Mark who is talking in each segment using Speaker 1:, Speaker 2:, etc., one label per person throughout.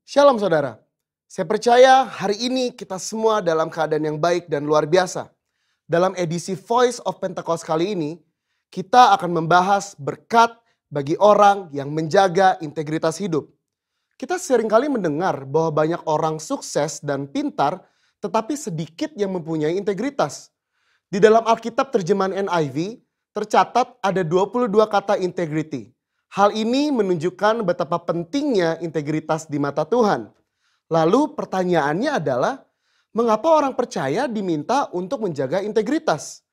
Speaker 1: Shalom saudara, saya percaya hari ini kita semua dalam keadaan yang baik dan luar biasa. Dalam edisi Voice of Pentecost kali ini, kita akan membahas berkat bagi orang yang menjaga integritas hidup. Kita seringkali mendengar bahwa banyak orang sukses dan pintar, tetapi sedikit yang mempunyai integritas. Di dalam Alkitab terjemahan NIV, tercatat ada 22 kata integrity. Hal ini menunjukkan betapa pentingnya integritas di mata Tuhan. Lalu pertanyaannya adalah, mengapa orang percaya diminta untuk menjaga integritas?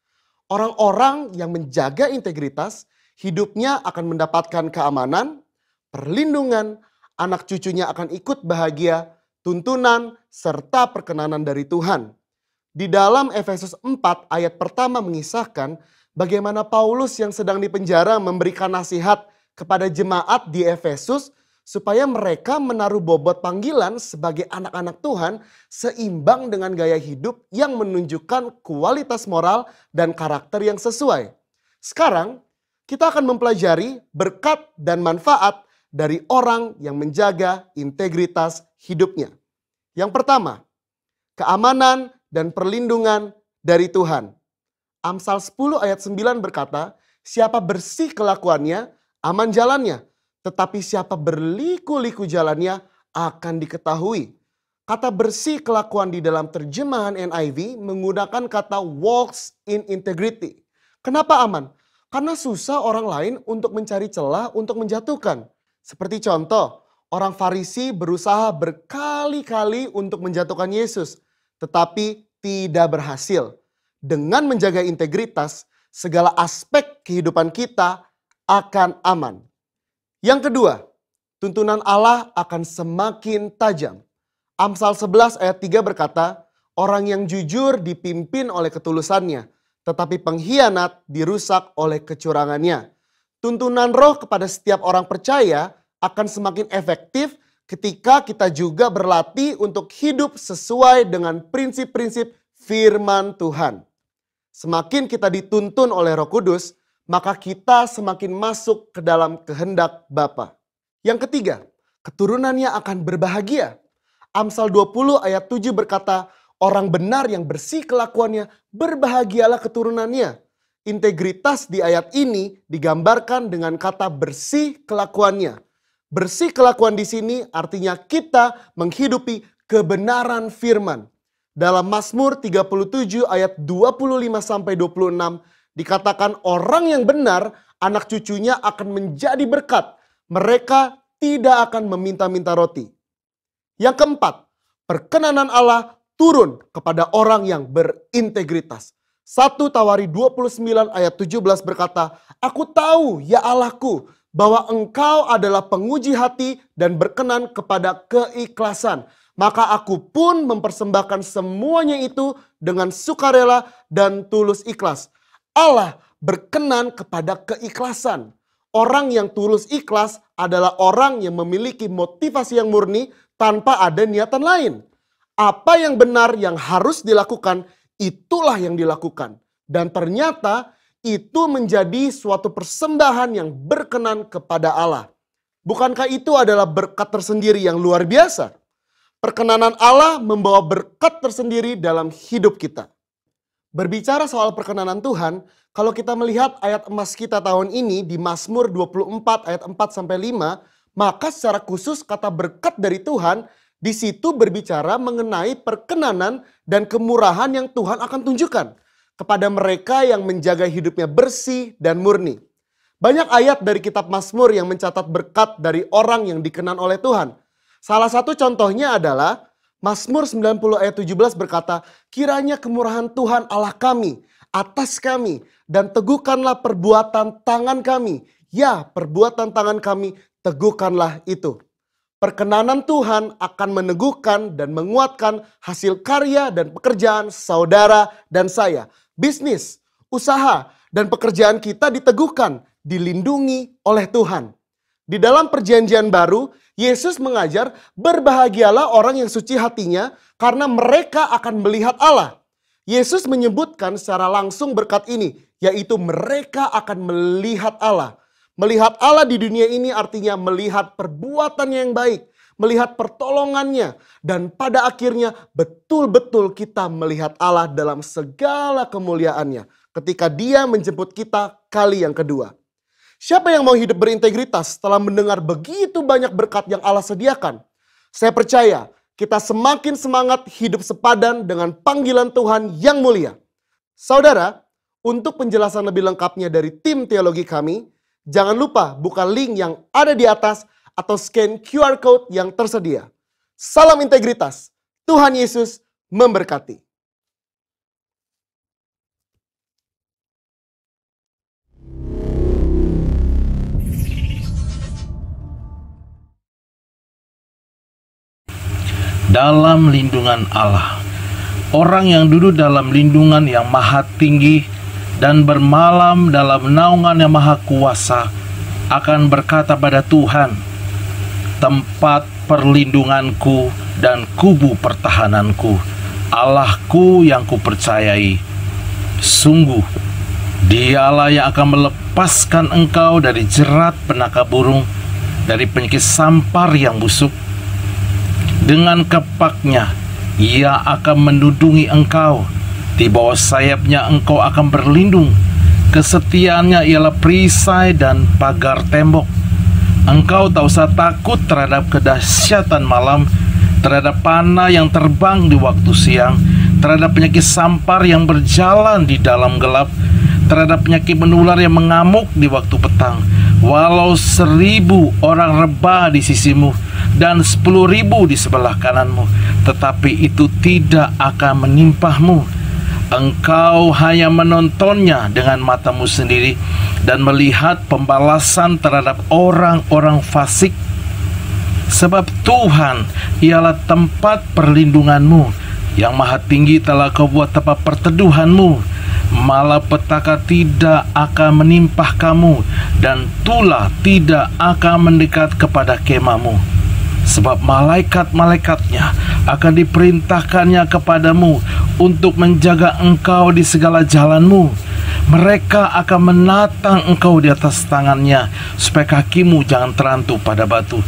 Speaker 1: Orang-orang yang menjaga integritas, hidupnya akan mendapatkan keamanan, perlindungan, anak cucunya akan ikut bahagia, tuntunan, serta perkenanan dari Tuhan. Di dalam Efesus 4 ayat pertama mengisahkan bagaimana Paulus yang sedang dipenjara memberikan nasihat kepada jemaat di Efesus supaya mereka menaruh bobot panggilan sebagai anak-anak Tuhan seimbang dengan gaya hidup yang menunjukkan kualitas moral dan karakter yang sesuai. Sekarang kita akan mempelajari berkat dan manfaat dari orang yang menjaga integritas hidupnya. Yang pertama, keamanan dan perlindungan dari Tuhan. Amsal 10 ayat 9 berkata, siapa bersih kelakuannya, aman jalannya, tetapi siapa berliku-liku jalannya akan diketahui. Kata bersih kelakuan di dalam terjemahan NIV menggunakan kata walks in integrity. Kenapa aman? Karena susah orang lain untuk mencari celah untuk menjatuhkan. Seperti contoh, orang Farisi berusaha berkali-kali untuk menjatuhkan Yesus, tetapi tidak berhasil. Dengan menjaga integritas, segala aspek kehidupan kita akan aman. Yang kedua, tuntunan Allah akan semakin tajam. Amsal 11 ayat 3 berkata, orang yang jujur dipimpin oleh ketulusannya, tetapi pengkhianat dirusak oleh kecurangannya. Tuntunan roh kepada setiap orang percaya akan semakin efektif ketika kita juga berlatih untuk hidup sesuai dengan prinsip-prinsip firman Tuhan. Semakin kita dituntun oleh Roh Kudus, maka kita semakin masuk ke dalam kehendak Bapa. Yang ketiga, keturunannya akan berbahagia. Amsal 20 ayat 7 berkata, orang benar yang bersih kelakuannya, berbahagialah keturunannya. Integritas di ayat ini digambarkan dengan kata bersih kelakuannya. Bersih kelakuan di sini artinya kita menghidupi kebenaran firman. Dalam Mazmur 37 ayat 25-26 dikatakan orang yang benar, anak cucunya akan menjadi berkat. Mereka tidak akan meminta-minta roti. Yang keempat, perkenanan Allah turun kepada orang yang berintegritas. 1 Tawari 29 ayat 17 berkata, aku tahu ya Allahku bahwa engkau adalah penguji hati dan berkenan kepada keikhlasan. Maka aku pun mempersembahkan semuanya itu dengan sukarela dan tulus ikhlas. Allah berkenan kepada keikhlasan. Orang yang tulus ikhlas adalah orang yang memiliki motivasi yang murni tanpa ada niatan lain. Apa yang benar yang harus dilakukan, itulah yang dilakukan. Dan ternyata itu menjadi suatu persembahan yang berkenan kepada Allah. Bukankah itu adalah berkat tersendiri yang luar biasa? Perkenanan Allah membawa berkat tersendiri dalam hidup kita. Berbicara soal perkenanan Tuhan, kalau kita melihat ayat emas kita tahun ini di Mazmur 24 ayat 4-5, maka secara khusus kata berkat dari Tuhan di situ berbicara mengenai perkenanan dan kemurahan yang Tuhan akan tunjukkan kepada mereka yang menjaga hidupnya bersih dan murni. Banyak ayat dari kitab Mazmur yang mencatat berkat dari orang yang dikenan oleh Tuhan. Salah satu contohnya adalah Mazmur 90 ayat 17 berkata, kiranya kemurahan Tuhan Allah kami atas kami dan teguhkanlah perbuatan tangan kami. Ya, perbuatan tangan kami teguhkanlah itu. Perkenanan Tuhan akan meneguhkan dan menguatkan hasil karya dan pekerjaan saudara dan saya. Bisnis, usaha, dan pekerjaan kita diteguhkan, dilindungi oleh Tuhan. Di dalam perjanjian baru, Yesus mengajar, berbahagialah orang yang suci hatinya karena mereka akan melihat Allah. Yesus menyebutkan secara langsung berkat ini, yaitu mereka akan melihat Allah. Melihat Allah di dunia ini artinya melihat perbuatannya yang baik, melihat pertolongannya, dan pada akhirnya betul-betul kita melihat Allah dalam segala kemuliaannya ketika Dia menjemput kita kali yang kedua. Siapa yang mau hidup berintegritas setelah mendengar begitu banyak berkat yang Allah sediakan? Saya percaya kita semakin semangat hidup sepadan dengan panggilan Tuhan yang mulia. Saudara, untuk penjelasan lebih lengkapnya dari tim teologi kami, jangan lupa buka link yang ada di atas atau scan QR Code yang tersedia. Salam integritas, Tuhan Yesus memberkati.
Speaker 2: Dalam lindungan Allah, orang yang duduk dalam lindungan yang maha tinggi dan bermalam dalam naungan yang maha kuasa akan berkata pada Tuhan, tempat perlindunganku dan kubu pertahananku, Allahku yang kupercayai. Sungguh, Dialah yang akan melepaskan engkau dari jerat penangkap burung, dari penyakit sampar yang busuk. Dengan kepaknya, Ia akan menudungi engkau. Di bawah sayapnya engkau akan berlindung. Kesetiaannya ialah perisai dan pagar tembok. Engkau tak usah takut terhadap kedahsyatan malam, terhadap panah yang terbang di waktu siang, terhadap penyakit sampar yang berjalan di dalam gelap, terhadap penyakit menular yang mengamuk di waktu petang. Walau 1000 orang rebah di sisimu dan 10.000 di sebelah kananmu, tetapi itu tidak akan menimpahmu. Engkau hanya menontonnya dengan matamu sendiri dan melihat pembalasan terhadap orang-orang fasik. Sebab Tuhan ialah tempat perlindunganmu, yang maha tinggi telah kau buat tempat perteduhanmu. Malapetaka tidak akan menimpah kamu, dan tulah tidak akan mendekat kepada kemahmu. Sebab malaikat-malaikatnya akan diperintahkannya kepadamu untuk menjaga engkau di segala jalanmu. Mereka akan menatang engkau di atas tangannya, supaya kakimu jangan terantuk pada batu.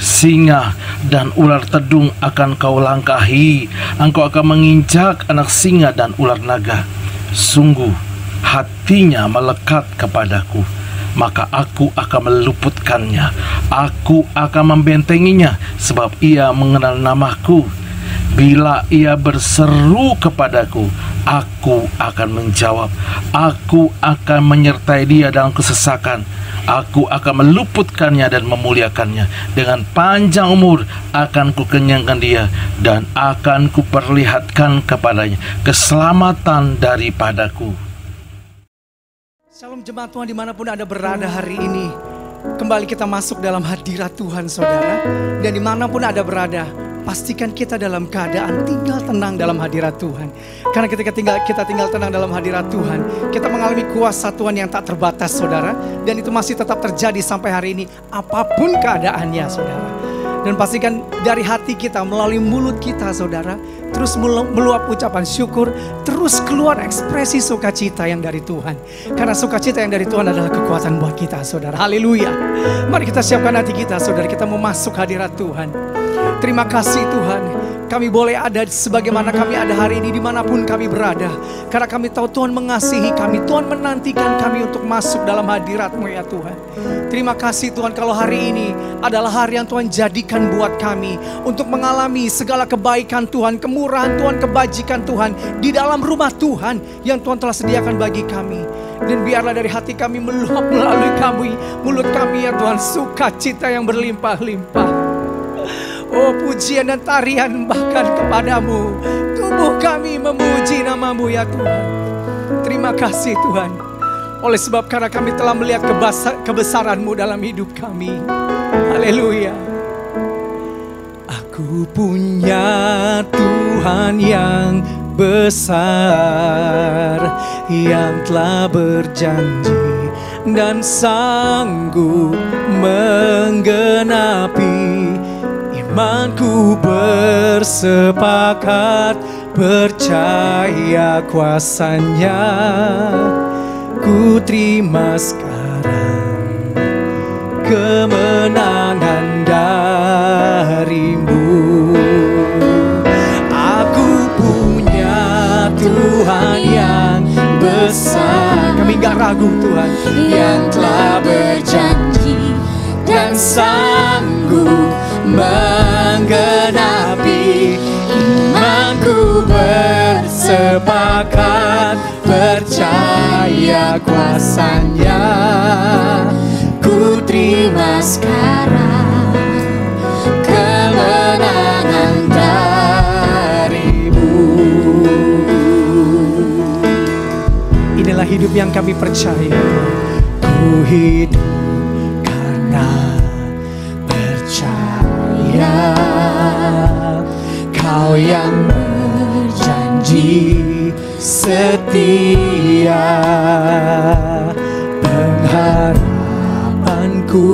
Speaker 2: Singa dan ular tedung akan kau langkahi. Engkau akan menginjak anak singa dan ular naga. Sungguh, hatinya melekat kepadaku, maka aku akan meluputkannya. Aku akan membentenginya, sebab ia mengenal namaku. Bila ia berseru kepadaku, aku akan menjawab. Aku akan menyertai dia dalam kesesakan. Aku akan meluputkannya dan memuliakannya. Dengan panjang umur akan kukenyangkan dia, dan akan kuperlihatkan kepadanya keselamatan daripadaku.
Speaker 3: Shalom jemaat Tuhan dimanapun Anda berada hari ini. Kembali kita masuk dalam hadirat Tuhan saudara. Dan dimanapun Anda berada, pastikan kita dalam keadaan tinggal tenang dalam hadirat Tuhan. Karena ketika kita tinggal tenang dalam hadirat Tuhan, kita mengalami kuasa Tuhan yang tak terbatas saudara. Dan itu masih tetap terjadi sampai hari ini, apapun keadaannya saudara. Dan pastikan dari hati kita, melalui mulut kita saudara, terus meluap ucapan syukur, terus keluar ekspresi sukacita yang dari Tuhan. Karena sukacita yang dari Tuhan adalah kekuatan buat kita saudara. Haleluya. Mari kita siapkan hati kita saudara, kita mau masuk hadirat Tuhan. Terima kasih Tuhan, kami boleh ada sebagaimana kami ada hari ini dimanapun kami berada. Karena kami tahu Tuhan mengasihi kami, Tuhan menantikan kami untuk masuk dalam hadirat-Mu ya Tuhan. Terima kasih Tuhan kalau hari ini adalah hari yang Tuhan jadikan buat kami untuk mengalami segala kebaikan Tuhan, kemurahan Tuhan, kebajikan Tuhan di dalam rumah Tuhan yang Tuhan telah sediakan bagi kami. Dan biarlah dari hati kami meluap melalui kami, mulut kami ya Tuhan, sukacita yang berlimpah-limpah. Oh pujian dan tarian bahkan kepadamu. Tubuh kami memuji nama-Mu ya Tuhan. Terima kasih Tuhan. Oleh sebab karena kami telah melihat kebesaran-Mu dalam hidup kami. Haleluya. Aku punya Tuhan yang besar, yang telah berjanji dan sanggup menggenapi. Imanku bersepakat percaya kuasanya. Ku terima sekarang kemenangan darimu. Aku punya Tuhan yang besar, kami gak ragu Tuhan, yang telah berjanji dan sanggup menggenapi. Imanku bersepakat, percaya kuasanya. Ku terima sekarang kemenangan darimu. Inilah hidup yang kami percaya. Ku hidup karena percaya. Kau yang berjanji setia, pengharapanku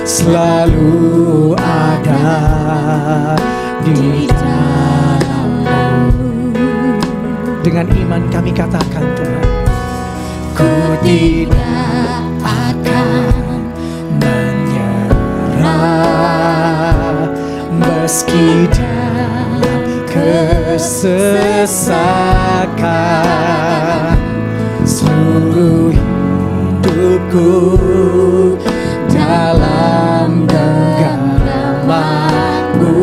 Speaker 3: selalu ada di dalam-Mu. Dengan iman kami katakan Tuhan, ku tidak akan menyerah meski dalam kesesakan. Seluruh hidupku dalam genggaman-Mu.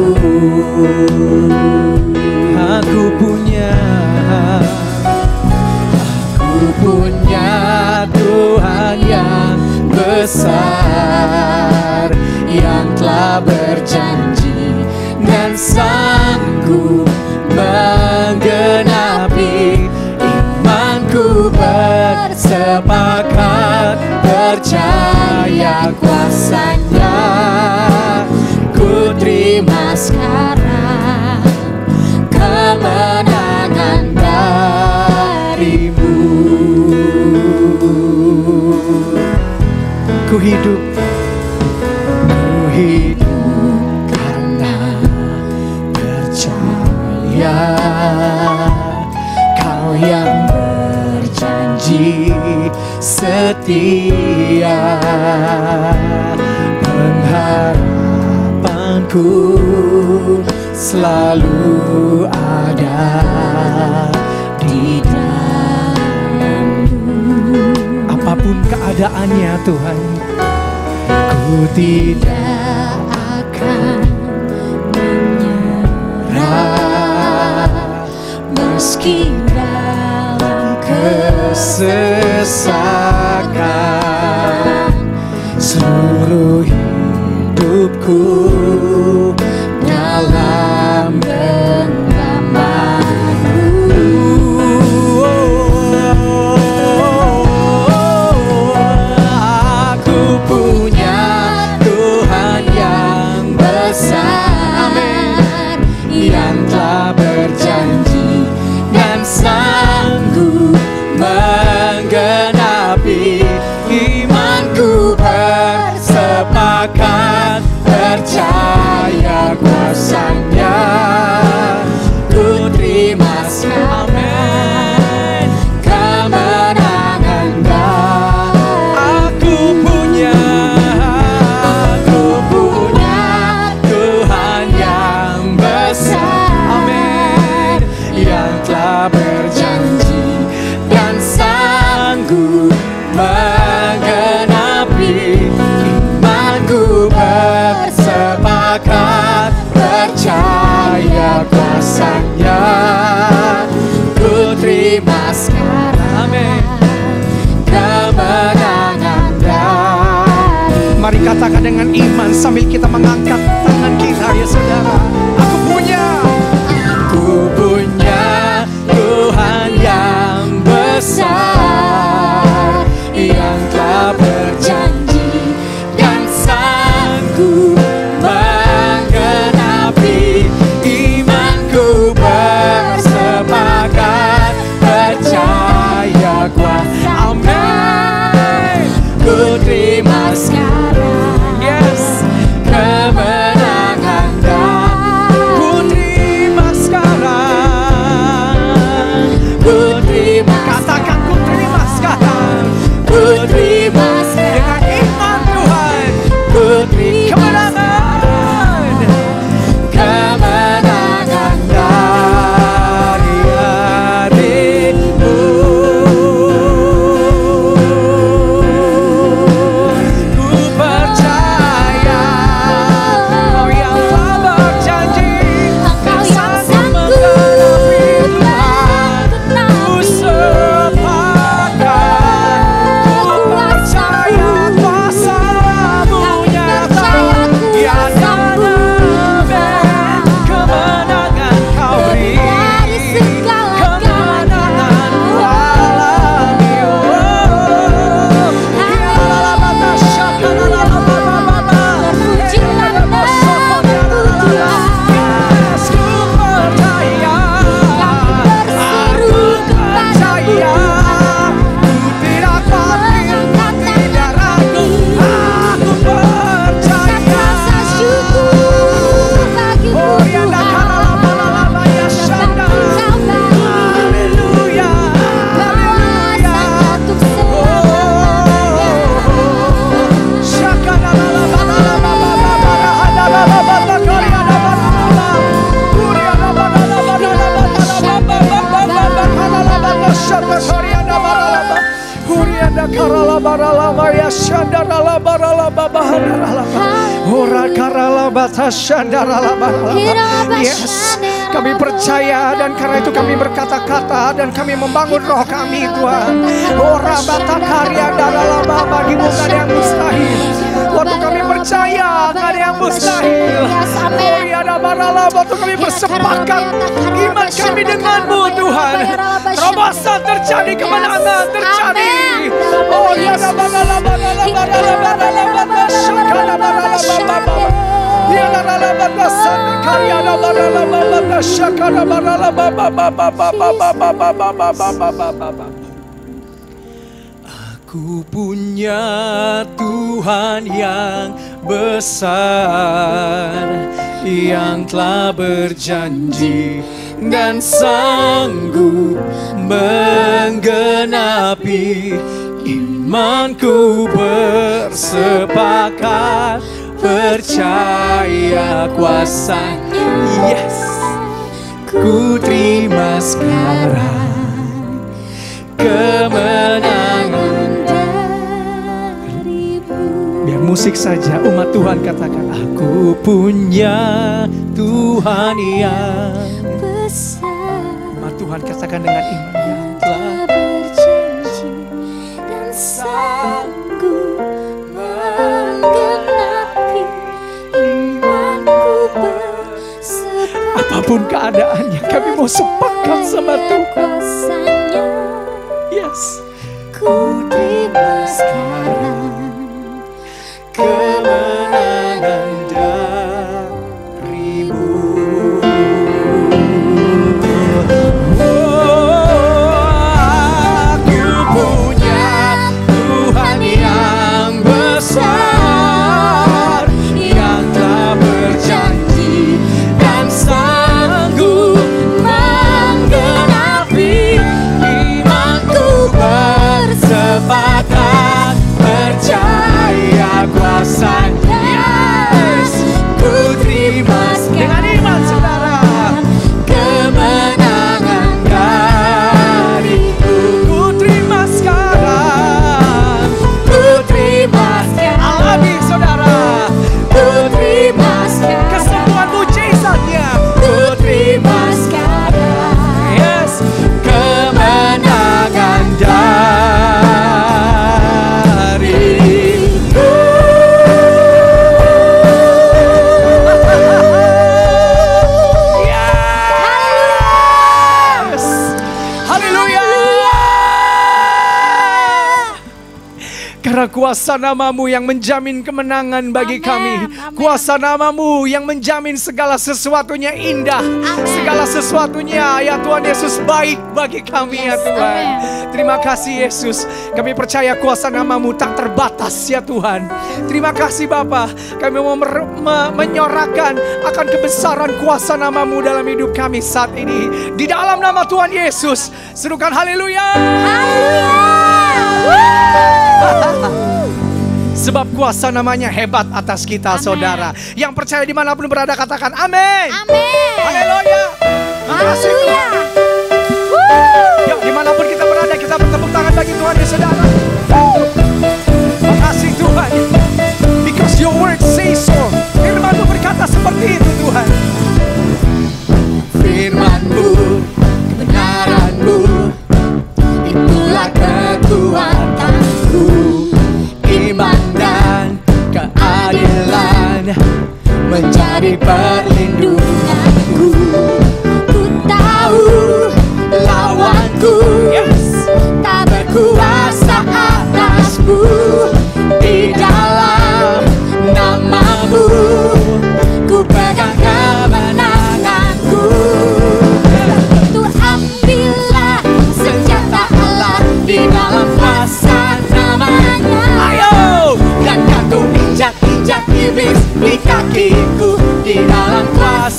Speaker 3: Aku punya Tuhan yang besar, yang telah berjanji dan sanggup menggenapi. Imanku bersepakat, percaya kuasanya. Ku terima sekarang kemenangan darimu. Ku hidup karena percaya. Kau yang berjanji setia, pengharapanku selalu ada di dalam-Mu. Apapun keadaannya Tuhan, ku tidak akan menyerah meski dalam kesesakan. Seluruh hidupku dalam genggaman-Mu. Aku punya Tuhan yang besar, yang telah berjanji dan sanggup menggenapi. Imanku bersepakat, percaya kuasanya. Ku terima amin kemenangan aku punya Tuhan yang besar, amin, yang telah berjanji dan sanggup menggenapi. Imanku bersepakat, percaya kuasanya. Ku terima sekarang kemenangan dari. Mari katakan dengan iman sambil kita mengangkat tangan kita, ya saudara. Aku punya Tuhan yang besar, yang telah berjanji dan sanggup menggenapi. Imanku bersepakat, percaya kuasa. Amin. Ku terima sekarang, yes, kemenangan. Yes, kami percaya dan karena itu kami berkata-kata dan kami membangun roh kami Tuhan. Ora bata karya daralaba, bagimu gak ada yang mustahil. Waktu kami percaya gak ada yang mustahil. Oh ya daralaba, waktu kami bersepakat iman kami denganmu Tuhan. Terobosan terjadi, kemenangan terjadi. Oh ya daralaba, Aku punya Tuhan yang besar, yang telah berjanji dan sanggup menggenapi. Imanku bersepakat, percaya kuasa-Nya. Yes, ku terima sekarang kemenangan darimu. Biar musik saja, umat Tuhan katakan, aku punya Tuhan yang besar. Umat Tuhan katakan dengan iman, yang telah berjanji dan sanggup menggenapi. Imanku bersepakat, apapun keadaannya kami mau sepakat sama Tuhan. Yes, ku terima sekarang kemenangan darimu. Aku punya Tuhan yang besar, yang telah berjanji dan sanggup menggenapi. Imanku bersepakat, percaya kuasa-Nya. Yes, ku terima dengan iman saudara kemenangan dariku. Ku terima sekarang, ku terima sekarang. Alami saudara, ku terima sekarang kesembuhan mujizatnya. Ku terima sekarang. Yes, kemenangan dariku. Yes, haleluya. Karena kuasa nama-Mu yang menjamin kemenangan bagi kami. Kuasa nama-Mu yang menjamin segala sesuatunya indah. Segala sesuatunya ya Tuhan Yesus baik bagi kami ya Tuhan. Terima kasih Yesus. Kami percaya kuasa nama-Mu tak terbatas ya Tuhan. Terima kasih Bapa. Kami mau menyorakan akan kebesaran kuasa nama-Mu dalam hidup kami saat ini. Di dalam nama Tuhan Yesus. Serukan haleluya. Sebab kuasa namanya hebat atas kita, saudara. Yang percaya dimanapun berada katakan amin.
Speaker 4: Amin.
Speaker 3: Haleluya. Makasih Tuhan. Yuk dimanapun kita berada kita bertepuk tangan bagi Tuhan ya saudara. Makasih Tuhan. Because your word says so. Firman-Mu berkata seperti itu Tuhan. Firman-Mu, kebenaran-Mu, itulah kekuatanku. Iman dan keadilan menjadi perlindunganku.
Speaker 4: Ku tahu lawanku tak berkuasa atasku. Di dalam nama-Mu ku pegang kemenanganku. Tu ambillah senjata Allah di dalam kuasa namanya. Dan kantung injak-injak iblis di kakiku di dalam kuasa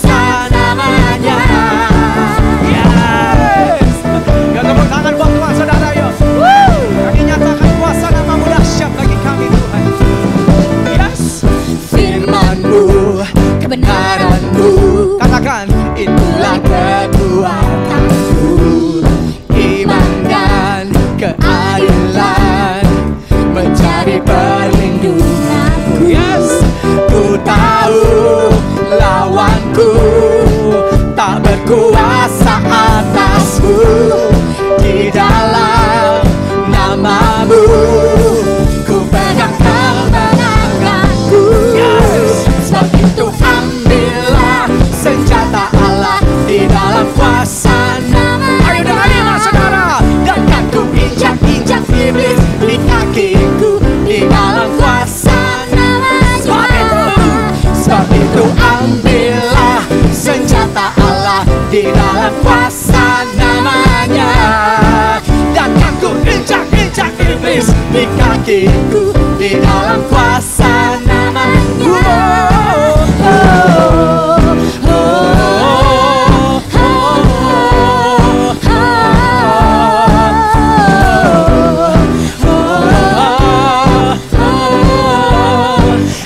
Speaker 3: di kakiku, di dalam kuasa namanya.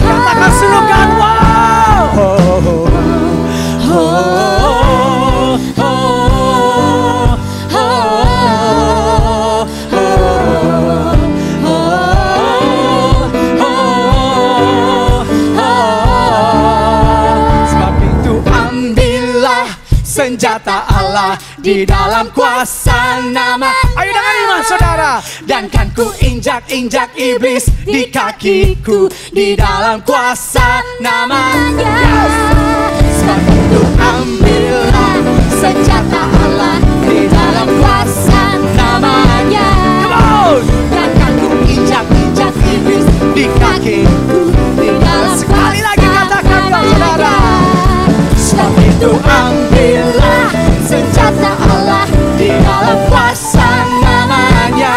Speaker 3: Katakan serukan, senjata Allah di dalam kuasa nama. Ayo dengan iman saudara. Dan kan ku injak-injak iblis di kakiku, di dalam kuasa namanya. Sebab itu ambillah senjata Allah di dalam kuasa namanya. Dan kan ku injak-injak iblis di kakiku, di dalam sekali lagi katakan saudara. Sebab itu ambillah senjata Allah di dalam kuasa namanya.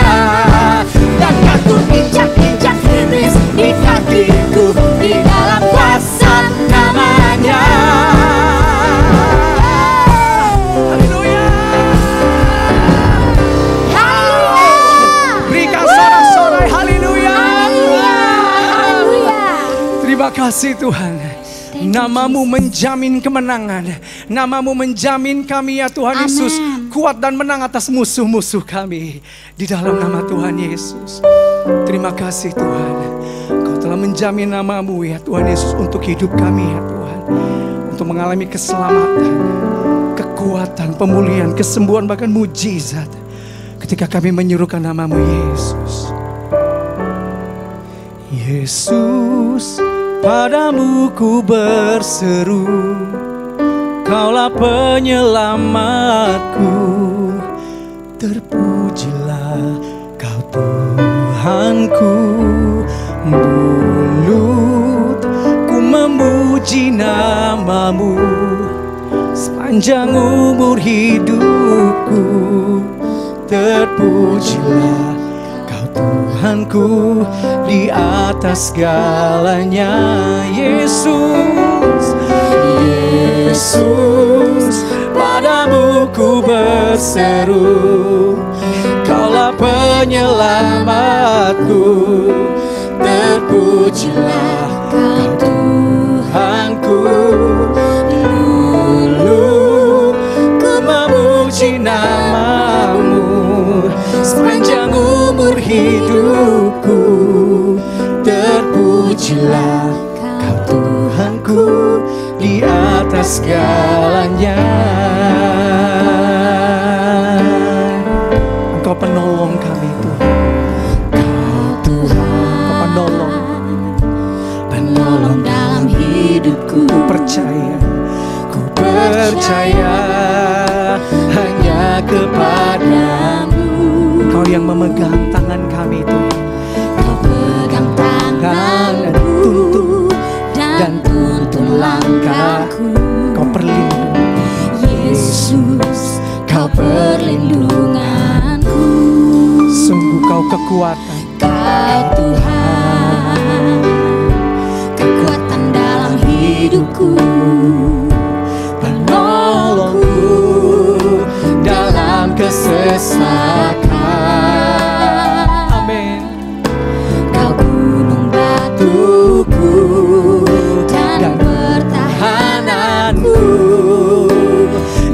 Speaker 3: Dan kan ku injak-injak iblis di kakiku, di dalam kuasa namanya. Haleluya. Berikan sorak-sorai haleluya. Terima kasih Tuhan. Namamu menjamin kemenangan. Namamu menjamin kami ya Tuhan Yesus kuat dan menang atas musuh-musuh kami. Di dalam nama Tuhan Yesus. Terima kasih Tuhan. Kau telah menjamin namamu ya Tuhan Yesus untuk hidup kami ya Tuhan. Untuk mengalami keselamatan, kekuatan, pemulihan, kesembuhan, bahkan mujizat. Ketika kami menyuruhkan namamu Yesus. Yesus, padamu ku berseru, Kaulah penyelamatku. Terpujilah Kau Tuhanku. Mulut ku memuji namamu sepanjang umur hidupku. Terpujilah Kau Tuhanku di atas segalanya. Yesus, Yesus, padamu ku berseru, Kaulah penyelamatku. Terpujilah Kau Tuhanku. Dulu ku memuji namamu sepanjang umur hidupku. Terpujilah Kau Tuhanku di atas segalanya. Engkau penolong kami Tuhan. Kau Tuhan, Kau penolong, penolong dalam hidupku. Ku percaya hanya kepadamu. Kau yang memegang tangan kami Tuhan. Kau pegang tanganku dan tuntun langkahku. Kau perlindungan Yesus, Kau perlindunganku. Sungguh Kau kekuatan, Kau Tuhan, kekuatan dalam hidupku. Penolongku dalam kesesakan. Amin. Kau gunung batuku dan pertahananku.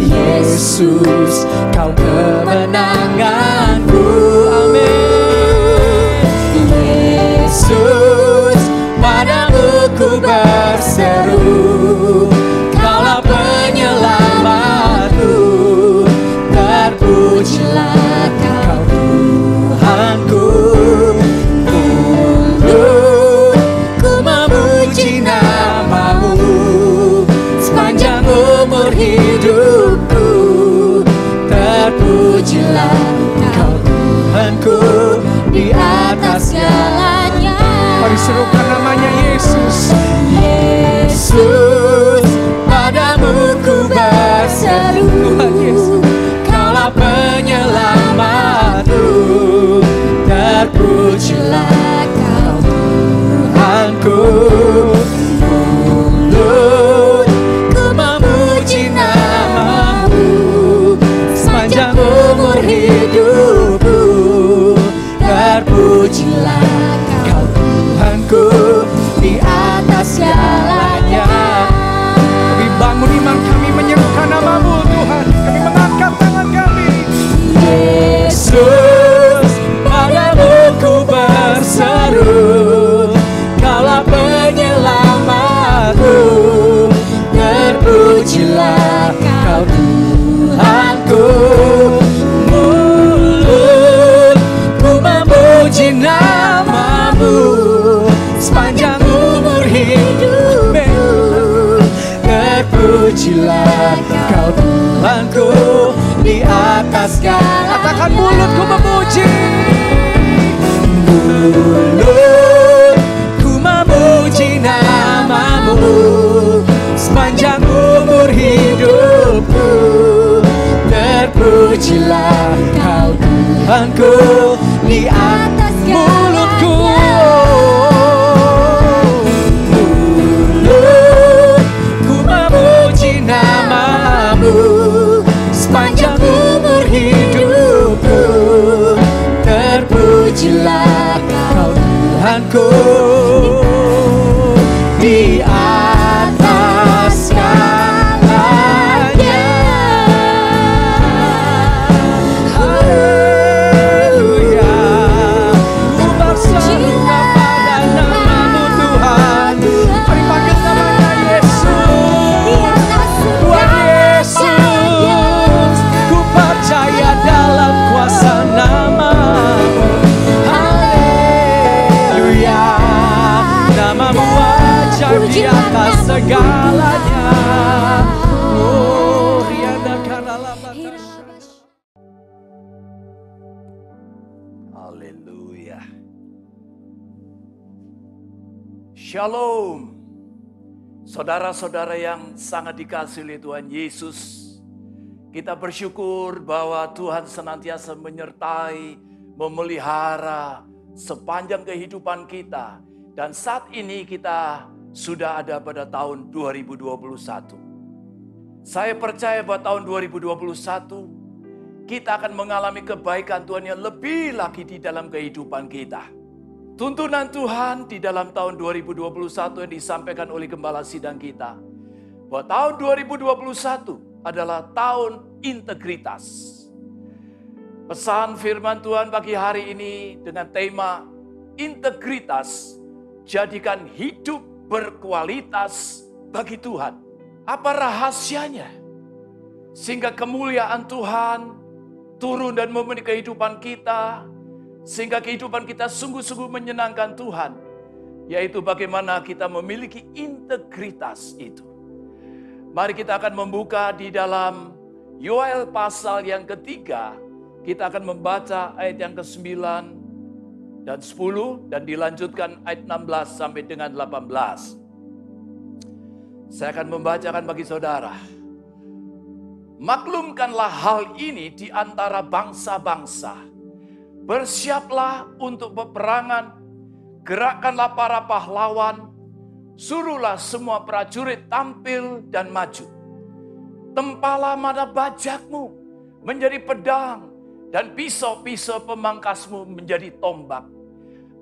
Speaker 3: Yesus, Kau kemenanganku. Amin. Yesus, padamu ku berseru, Kaulah penyelamatku. Terpujilah Kau Tuhanku. Dulu ku memuji namamu sepanjang umur hidupku. Terpujilah Kau Tuhanku di atas segalanya. Mari serukan namanya Yesus. Yesus, padamu ku berseru, Tuhan Yesus, Kaulah penyelamatku. Terpujilah Tuhanku di atas mulutku. Mulutku memuji namamu sepanjang umur hidupku. Terpujilah Kau Tuhanku di atas segalanya. Haleluya. Ku berseru kepada namamu Tuhan. Mari panggil namanya Yesus. Tuhan Yesus, ku percaya dalam kuasa namamu. Haleluya. Namamu ajaib di atas segalanya. Oh, riada karalabata.
Speaker 5: Haleluya. Shalom. Saudara-saudara yang sangat dikasihi oleh Tuhan Yesus, kita bersyukur bahwa Tuhan senantiasa menyertai, memelihara sepanjang kehidupan kita. Dan saat ini kita sudah ada pada tahun 2021. Saya percaya bahwa tahun 2021 kita akan mengalami kebaikan Tuhan yang lebih lagi di dalam kehidupan kita. Tuntunan Tuhan di dalam tahun 2021 yang disampaikan oleh Gembala Sidang kita, bahwa tahun 2021 adalah tahun integritas. Pesan firman Tuhan pagi hari ini dengan tema integritas, jadikan hidup berkualitas bagi Tuhan. Apa rahasianya? Sehingga kemuliaan Tuhan turun dan memenuhi kehidupan kita, sehingga kehidupan kita sungguh-sungguh menyenangkan Tuhan. Yaitu bagaimana kita memiliki integritas itu. Mari kita akan membuka di dalam Yoel pasal yang ketiga. Kita akan membaca ayat yang ke-9 dan 10 dan dilanjutkan ayat 16 sampai dengan 18. Saya akan membacakan bagi saudara. Maklumkanlah hal ini di antara bangsa-bangsa. Bersiaplah untuk peperangan, gerakkanlah para pahlawan, suruhlah semua prajurit tampil dan maju. Tempalah mana bajakmu menjadi pedang, dan pisau-pisau pemangkasmu menjadi tombak.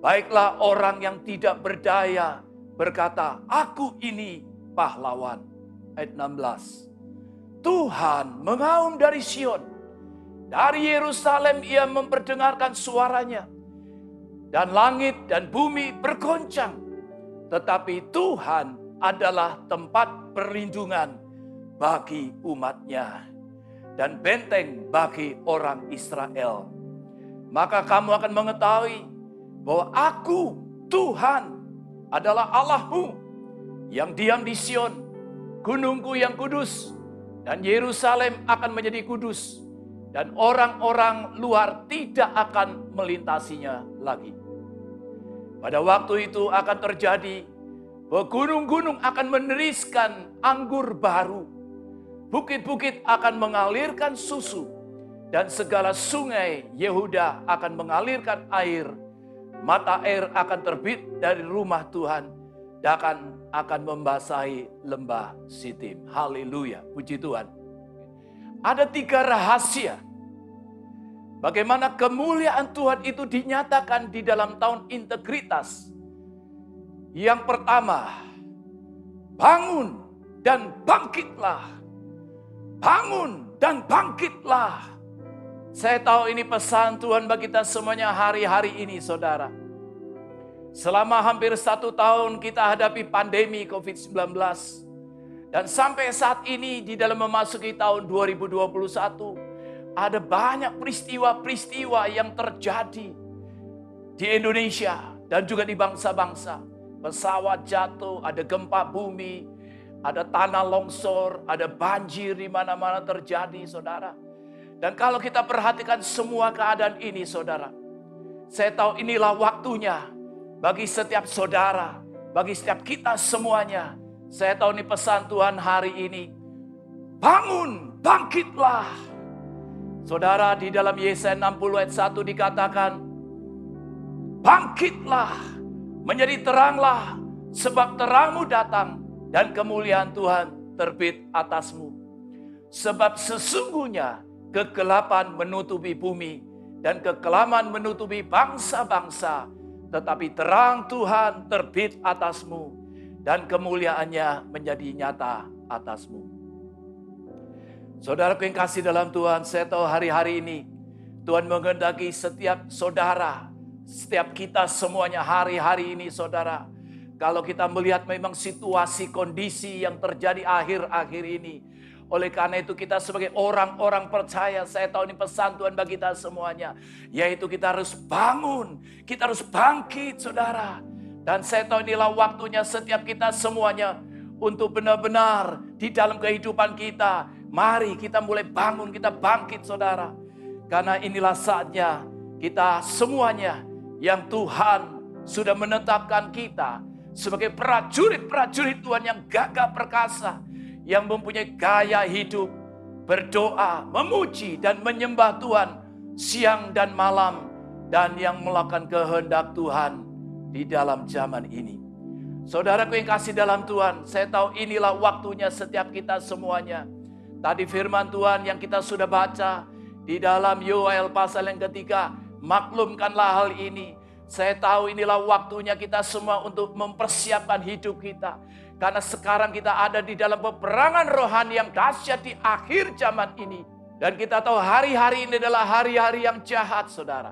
Speaker 5: Baiklah orang yang tidak berdaya berkata, aku ini pahlawan. Ayat 16. Tuhan mengaum dari Sion. Dari Yerusalem ia memperdengarkan suaranya. Dan langit dan bumi bergoncang. Tetapi Tuhan adalah tempat perlindungan bagi umatnya. Dan benteng bagi orang Israel. Maka kamu akan mengetahui bahwa aku, Tuhan, adalah Allahmu yang diam di Sion, gunungku yang kudus. Dan Yerusalem akan menjadi kudus. Dan orang-orang luar tidak akan melintasinya lagi. Pada waktu itu akan terjadi bahwa gunung-gunung akan meneriskan anggur baru. Bukit-bukit akan mengalirkan susu. Dan segala sungai Yehuda akan mengalirkan air. Mata air akan terbit dari rumah Tuhan. Dan akan membasahi lembah Sitim. Haleluya, puji Tuhan. Ada 3 rahasia. Bagaimana kemuliaan Tuhan itu dinyatakan di dalam tahun integritas. Yang pertama, bangun dan bangkitlah. Bangun dan bangkitlah. Saya tahu ini pesan Tuhan bagi kita semuanya hari-hari ini, saudara. Selama hampir 1 tahun kita hadapi pandemi COVID-19. Dan sampai saat ini di dalam memasuki tahun 2021, ada banyak peristiwa-peristiwa yang terjadi di Indonesia dan juga di bangsa-bangsa. Pesawat jatuh, ada gempa bumi, ada tanah longsor, ada banjir di mana-mana terjadi, saudara. Dan kalau kita perhatikan semua keadaan ini, saudara, saya tahu inilah waktunya bagi setiap saudara, bagi setiap kita semuanya. Saya tahu ini pesan Tuhan hari ini. Bangun, bangkitlah. Saudara, di dalam Yesaya 60 ayat 1 dikatakan, bangkitlah, menjadi teranglah, sebab terangmu datang dan kemuliaan Tuhan terbit atasmu. Sebab sesungguhnya kegelapan menutupi bumi dan kekelaman menutupi bangsa-bangsa, tetapi terang Tuhan terbit atasmu dan kemuliaannya menjadi nyata atasmu. Saudaraku yang kasih dalam Tuhan, saya tahu hari-hari ini Tuhan menghendaki setiap saudara, setiap kita semuanya hari-hari ini saudara. Kalau kita melihat memang situasi kondisi yang terjadi akhir-akhir ini. Oleh karena itu kita sebagai orang-orang percaya, saya tahu ini pesan Tuhan bagi kita semuanya. Yaitu kita harus bangun, kita harus bangkit saudara. Dan saya tahu inilah waktunya setiap kita semuanya untuk benar-benar di dalam kehidupan kita. Mari kita mulai bangun, kita bangkit saudara. Karena inilah saatnya kita semuanya yang Tuhan sudah menetapkan kita sebagai prajurit-prajurit Tuhan yang gagah perkasa. Yang mempunyai gaya hidup, berdoa, memuji dan menyembah Tuhan siang dan malam. Dan yang melakukan kehendak Tuhan di dalam zaman ini. Saudaraku yang kasih dalam Tuhan, saya tahu inilah waktunya setiap kita semuanya. Tadi firman Tuhan yang kita sudah baca di dalam Yoel pasal yang ketiga, maklumkanlah hal ini. Saya tahu inilah waktunya kita semua untuk mempersiapkan hidup kita. Karena sekarang kita ada di dalam peperangan rohani yang dahsyat di akhir zaman ini. Dan kita tahu hari-hari ini adalah hari-hari yang jahat saudara.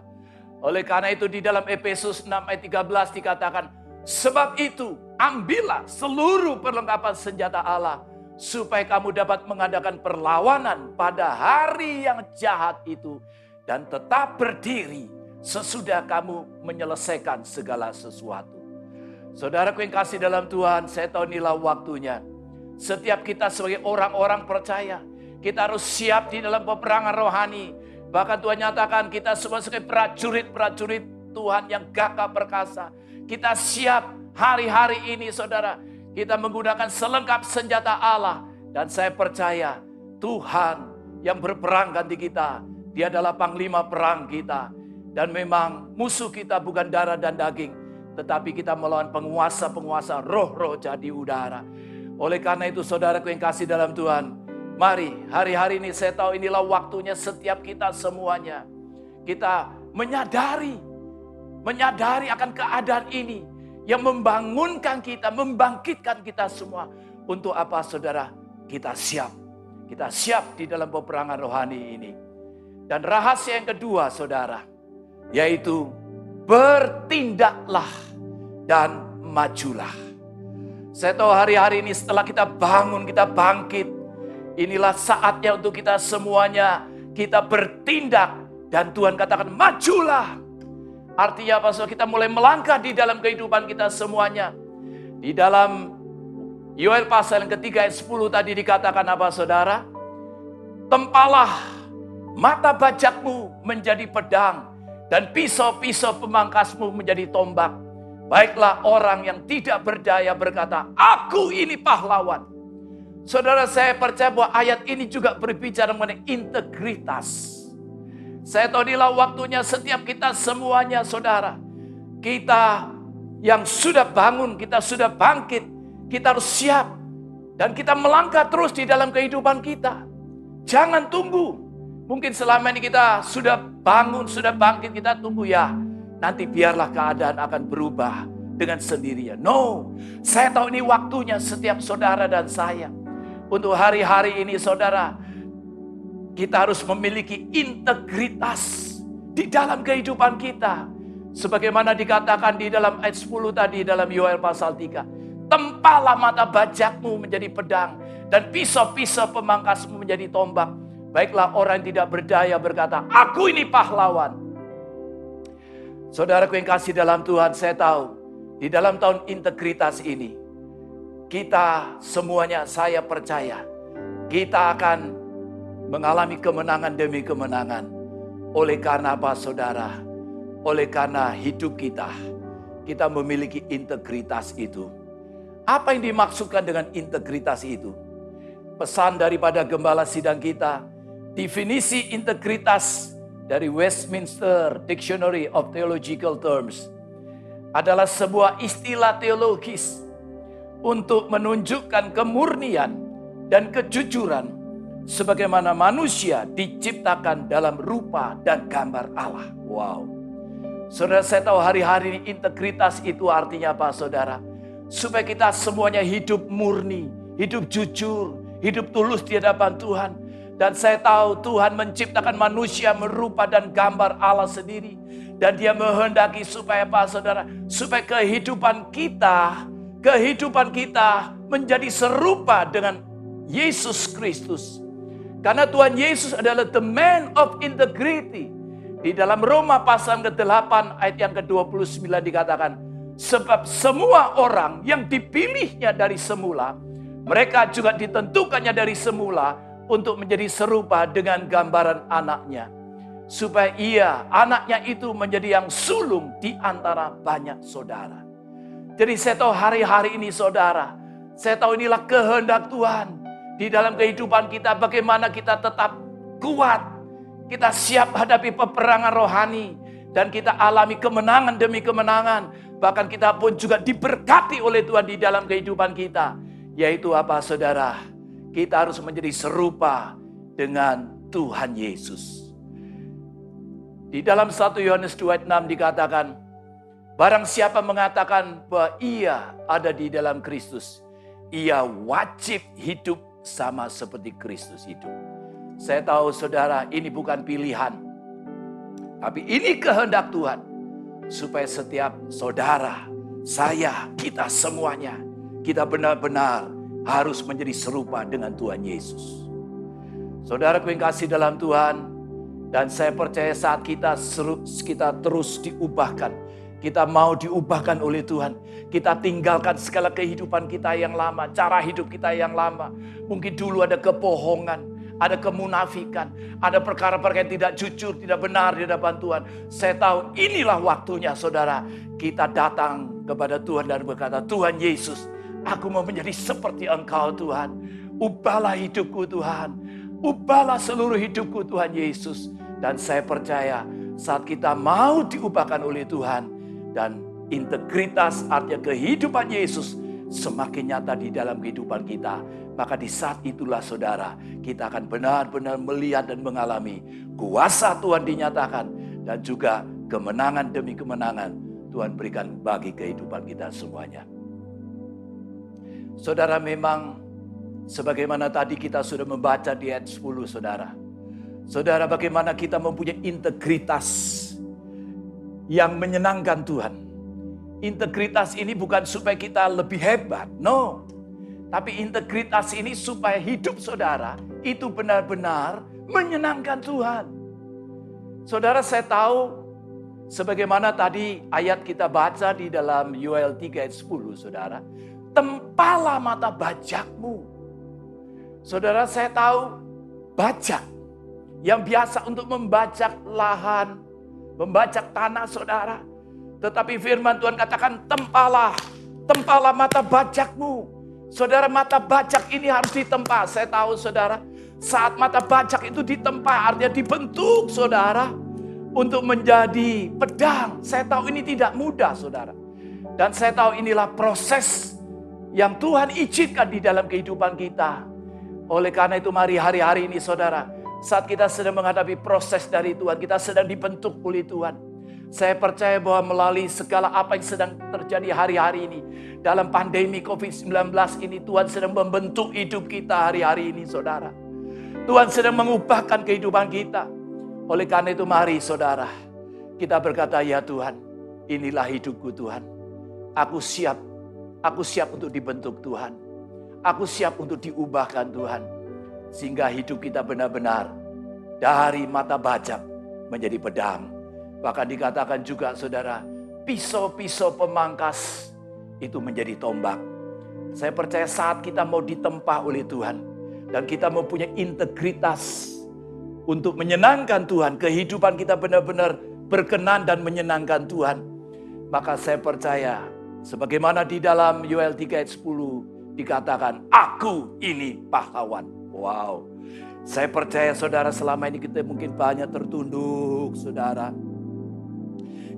Speaker 5: Oleh karena itu di dalam Efesus 6 ayat 13 dikatakan, sebab itu ambillah seluruh perlengkapan senjata Allah, supaya kamu dapat mengadakan perlawanan pada hari yang jahat itu. Dan tetap berdiri sesudah kamu menyelesaikan segala sesuatu. Saudaraku yang kasih dalam Tuhan, saya tahu inilah waktunya. Setiap kita sebagai orang-orang percaya, kita harus siap di dalam peperangan rohani. Bahkan Tuhan nyatakan kita semua sebagai prajurit-prajurit Tuhan yang gagah perkasa. Kita siap hari-hari ini saudara. Kita menggunakan selengkap senjata Allah. Dan saya percaya Tuhan yang berperang ganti kita. Dia adalah panglima perang kita. Dan memang musuh kita bukan darah dan daging. Tetapi kita melawan penguasa-penguasa roh-roh jadi udara. Oleh karena itu saudaraku yang kasih dalam Tuhan. Mari hari-hari ini saya tahu inilah waktunya setiap kita semuanya. Kita menyadari akan keadaan ini. Yang membangunkan kita, membangkitkan kita semua. Untuk apa saudara? Kita siap. Kita siap di dalam peperangan rohani ini. Dan rahasia yang kedua saudara. Yaitu bertindaklah dan majulah. Saya tahu hari-hari ini setelah kita bangun, kita bangkit. Inilah saatnya untuk kita semuanya. Kita bertindak. Dan Tuhan katakan majulah. Artinya apa saudara? Kita mulai melangkah di dalam kehidupan kita semuanya. Di dalam Yoel pasal yang ketiga ayat 10 tadi dikatakan apa saudara? Tempalah mata bajakmu menjadi pedang dan pisau-pisau pemangkasmu menjadi tombak. Baiklah orang yang tidak berdaya berkata, aku ini pahlawan. Saudara, saya percaya bahwa ayat ini juga berbicara mengenai integritas. Saya tahu inilah waktunya setiap kita semuanya saudara. Kita yang sudah bangun, kita sudah bangkit. Kita harus siap. Dan kita melangkah terus di dalam kehidupan kita. Jangan tunggu. Mungkin selama ini kita sudah bangun, sudah bangkit, kita tunggu ya. Nanti biarlah keadaan akan berubah dengan sendirinya. No, saya tahu ini waktunya setiap saudara dan saya. Untuk hari-hari ini saudara, kita harus memiliki integritas di dalam kehidupan kita. Sebagaimana dikatakan di dalam ayat 10 tadi dalam Yoel pasal 3. Tempalah mata bajakmu menjadi pedang dan pisau-pisau pemangkasmu menjadi tombak. Baiklah orang yang tidak berdaya berkata, aku ini pahlawan. Saudaraku yang kasih dalam Tuhan, saya tahu di dalam tahun integritas ini, kita semuanya saya percaya, kita akan mengalami kemenangan demi kemenangan. Oleh karena apa saudara? Oleh karena hidup kita memiliki integritas itu. Apa yang dimaksudkan dengan integritas itu? Pesan daripada gembala sidang kita, Definisi integritas dari Westminster Dictionary of Theological Terms adalah sebuah istilah teologis untuk menunjukkan kemurnian dan kejujuran sebagaimana manusia diciptakan dalam rupa dan gambar Allah. Wow. Saudara, saya tahu hari-hari ini integritas itu artinya apa, saudara? Supaya kita semuanya hidup murni, hidup jujur, hidup tulus di hadapan Tuhan. Dan saya tahu Tuhan menciptakan manusia merupa dan gambar Allah sendiri. Dan Dia menghendaki supaya apa, saudara? Supaya kehidupan kita menjadi serupa dengan Yesus Kristus. Karena Tuhan Yesus adalah the man of integrity. Di dalam Roma pasal ke-8 ayat yang ke-29 dikatakan, sebab semua orang yang dipilihnya dari semula, mereka juga ditentukannya dari semula untuk menjadi serupa dengan gambaran anaknya. Supaya anaknya itu menjadi yang sulung di antara banyak saudara. Jadi saya tahu hari-hari ini saudara, saya tahu inilah kehendak Tuhan. Di dalam kehidupan kita bagaimana kita tetap kuat. Kita siap hadapi peperangan rohani. Dan kita alami kemenangan demi kemenangan. Bahkan kita pun juga diberkati oleh Tuhan di dalam kehidupan kita. Yaitu apa saudara? Kita harus menjadi serupa dengan Tuhan Yesus. Di dalam 1 Yohanes 2:6 dikatakan, barang siapa mengatakan bahwa ia ada di dalam Kristus, ia wajib hidup sama seperti Kristus hidup. Saya tahu saudara, ini bukan pilihan. Tapi ini kehendak Tuhan. Supaya setiap saudara, saya, kita semuanya, kita benar-benar harus menjadi serupa dengan Tuhan Yesus. Saudaraku yang kasih dalam Tuhan, dan saya percaya saat kita terus diubahkan, kita mau diubahkan oleh Tuhan. Kita tinggalkan segala kehidupan kita yang lama, cara hidup kita yang lama. Mungkin dulu ada kebohongan, ada kemunafikan, ada perkara-perkara yang tidak jujur, tidak benar di hadapan Tuhan. Saya tahu inilah waktunya saudara, kita datang kepada Tuhan dan berkata, Tuhan Yesus, aku mau menjadi seperti Engkau Tuhan. Ubahlah hidupku Tuhan. Ubahlah seluruh hidupku Tuhan Yesus. Dan saya percaya saat kita mau diubahkan oleh Tuhan. Dan integritas artinya kehidupan Yesus semakin nyata di dalam kehidupan kita. Maka di saat itulah saudara, kita akan benar-benar melihat dan mengalami kuasa Tuhan dinyatakan. Dan juga kemenangan demi kemenangan Tuhan berikan bagi kehidupan kita semuanya. Saudara, memang sebagaimana tadi kita sudah membaca di ayat 10 saudara. Saudara, bagaimana kita mempunyai integritas yang menyenangkan Tuhan. Integritas ini bukan supaya kita lebih hebat, no. Tapi integritas ini supaya hidup saudara itu benar-benar menyenangkan Tuhan. Saudara, saya tahu sebagaimana tadi ayat kita baca di dalam Yoel 3 ayat 10 saudara. Tempalah mata bajakmu. Saudara, saya tahu bajak yang biasa untuk membajak lahan, membajak tanah saudara. Tetapi firman Tuhan katakan tempalah mata bajakmu. Saudara, mata bajak ini harus ditempa. Saya tahu saudara, saat mata bajak itu ditempa artinya dibentuk saudara untuk menjadi pedang. Saya tahu ini tidak mudah saudara. Dan saya tahu inilah proses yang Tuhan izinkan di dalam kehidupan kita. Oleh karena itu mari hari-hari ini saudara, saat kita sedang menghadapi proses dari Tuhan, kita sedang dibentuk oleh Tuhan. Saya percaya bahwa melalui segala apa yang sedang terjadi hari-hari ini, dalam pandemi COVID-19 ini, Tuhan sedang membentuk hidup kita hari-hari ini saudara. Tuhan sedang mengubahkan kehidupan kita. Oleh karena itu mari saudara, kita berkata, ya Tuhan, inilah hidupku Tuhan. Aku siap untuk dibentuk Tuhan. Aku siap untuk diubahkan Tuhan. Sehingga hidup kita benar-benar dari mata bajak menjadi pedang. Bahkan dikatakan juga saudara, pisau-pisau pemangkas itu menjadi tombak. Saya percaya saat kita mau ditempa oleh Tuhan. Dan kita mempunyai integritas untuk menyenangkan Tuhan. Kehidupan kita benar-benar berkenan dan menyenangkan Tuhan. Maka saya percaya, sebagaimana di dalam Yoel 3 ayat 10 dikatakan, aku ini pahlawan. Wow. Saya percaya saudara selama ini kita mungkin banyak tertunduk saudara.